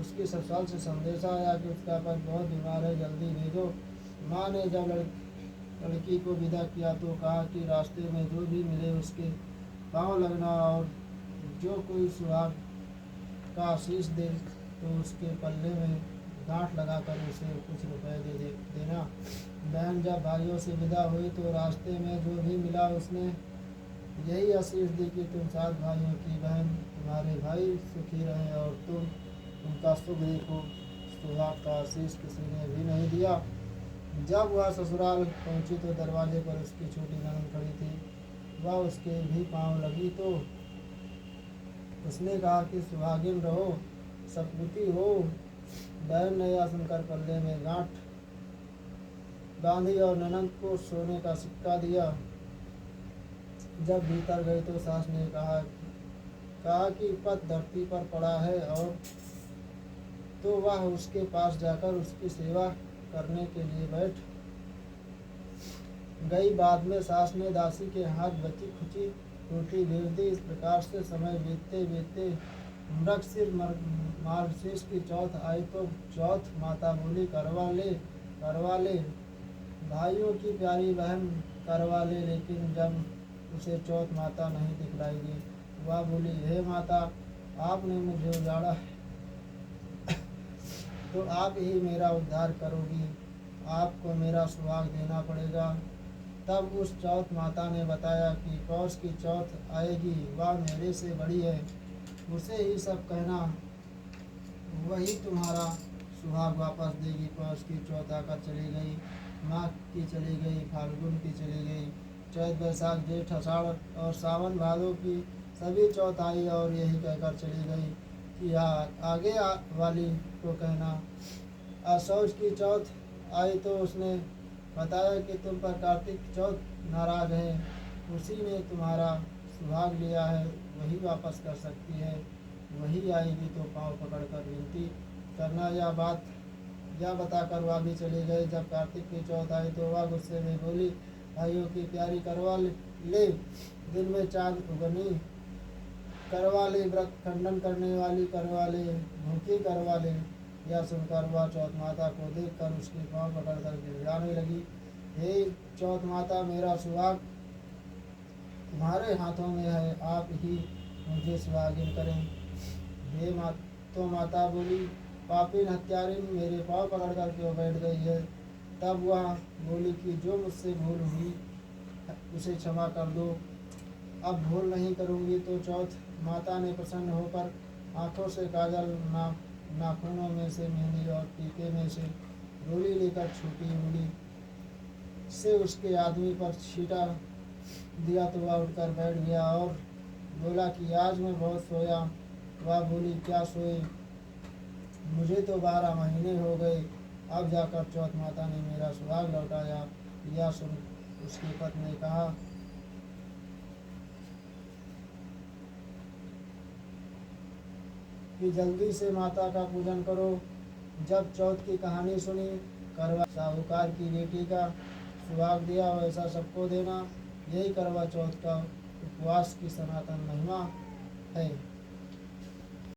उसके ससुराल से संदेशा आया कि उसका पति बहुत बीमार है, जल्दी भेजो। माँ ने जब लड़की को विदा किया तो कहा कि रास्ते में जो भी मिले उसके पाँव लगना और जो कोई सुहाग का आशीष दे तो उसके पल्ले में गांठ लगाकर उसे कुछ रुपए देना। बहन जब भाइयों से विदा हुई तो रास्ते में जो भी मिला उसने यही आशीष दी कि तुम 7 भाइयों की बहन, तुम्हारे भाई सुखी रहें और तुम उनका सुख देखो। सुहाग का आशीष किसी ने भी नहीं दिया। जब वह ससुराल पहुंची तो दरवाजे पर उसकी छोटी ननद खड़ी थी। वह उसके भी पांव लगी तो उसने कहा कि सुहागिन रहो, सपूती हो। बहन ने यह सुनकर पल्ले में गांठ बांधी और ननद को सोने का सिक्का दिया। जब भीतर गई तो सास ने कहा कि पति धरती पर पड़ा है और तो वह उसके पास जाकर उसकी सेवा करने के लिए बैठ गई। बाद में सास ने दासी के हाथ बची खुची रोटी भेज दी। इस प्रकार से समय बीतते बीतते मृगशिर मार्गशीर्ष की चौथ आई तो चौथ माता बोली करवा ले भाइयों की प्यारी बहन करवा ले। लेकिन जब उसे चौथ माता नहीं दिखलाई दी, वह बोली, हे माता, आपने मुझे उजाड़ा है तो आप ही मेरा उद्धार करोगी, आपको मेरा सुहाग देना पड़ेगा। तब उस चौथ माता ने बताया कि पौष की चौथ आएगी, वह मेरे से बड़ी है, उसे ही सब कहना, वही तुम्हारा सुहाग वापस देगी। पौष की चौथ आकर चली गई, माघ की चली गई, फाल्गुन की चली गई, चैत बैसाख जेठ आषाढ़ और सावन भादों की सभी चौथ आई और यही कहकर चली गई कि आगे वाली को कहना। असौज की चौथ आई तो उसने बताया कि तुम पर कार्तिक चौथ नाराज है, उसी ने तुम्हारा सुहाग लिया है, वही वापस कर सकती है, वही आएगी तो पाँव पकड़कर विनती करना। यह बताकर वह भी चले गए। जब कार्तिक की चौथ आई तो वह गुस्से में बोली, भाइयों की प्यारी करवा ले, दिन में चांद उगनी करवा ले, व्रत खंडन करने वाली करवा ले, भूखी करवा ले। यह सुनकर वह चौथ माता को देखकर उसके पाँव पकड़कर गिड़गिड़ाने लगी। हे चौथ माता, मेरा सुहाग तुम्हारे हाथों में है, आप ही मुझे सुहागिन करें। हे माता बोली, पापी हत्यारिन, मेरे पाँव पकड़कर क्यों बैठ गई है। तब वह बोली कि जो मुझसे भूल हुई उसे क्षमा कर दो, अब भूल नहीं करूँगी। तो चौथ माता ने प्रसन्न होकर आँखों से काजल, नाखूनों में से मेहंदी और टीके में से रोली लेकर छोटी उंगली से उसके आदमी पर छींटा दिया तो वह उठकर बैठ गया और बोला कि आज मैं बहुत सोया। वह बोली, क्या सोए, मुझे तो 12 महीने हो गए, अब जाकर चौथ माता ने मेरा सुहाग लौटाया। यह सुन उसके पति ने कहा कि जल्दी से माता का पूजन करो। जब चौथ की कहानी सुनी, करवा साहूकार की बेटी का सुहाग दिया वैसा सबको देना, यही करवा चौथ का उपवास की सनातन महिमा है।